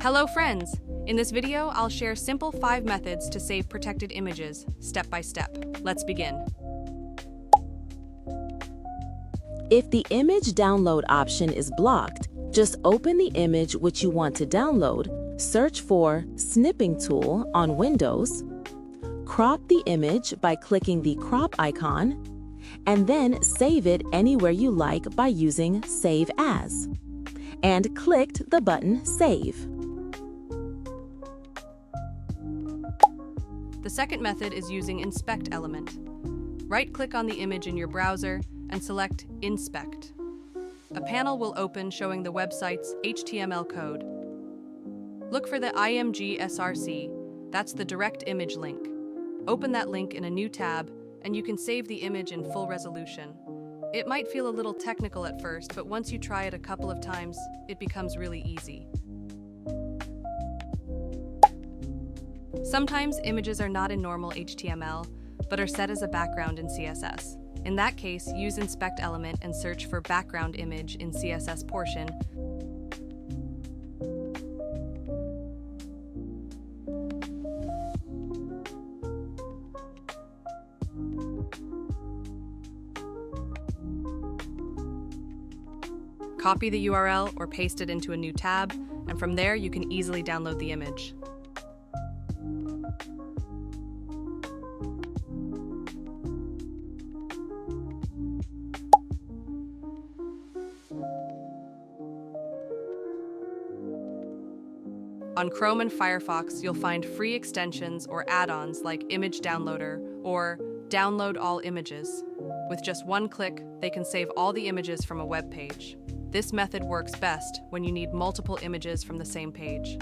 Hello friends! In this video, I'll share simple 5 methods to save protected images, step by step. Let's begin. If the image download option is blocked, just open the image which you want to download, search for Snipping Tool on Windows, crop the image by clicking the crop icon, and then save it anywhere you like by using Save As, and clicked the button Save. The second method is using Inspect element. Right-click on the image in your browser and select Inspect. A panel will open showing the website's HTML code. Look for the IMG SRC, that's the direct image link. Open that link in a new tab, and you can save the image in full resolution. It might feel a little technical at first, but once you try it a couple of times, it becomes really easy. Sometimes images are not in normal HTML, but are set as a background in CSS. In that case, use Inspect element and search for background image in CSS portion. Copy the URL or paste it into a new tab, and from there you can easily download the image. On Chrome and Firefox, you'll find free extensions or add-ons like Image Downloader or Download All Images. With just one click, they can save all the images from a web page. This method works best when you need multiple images from the same page.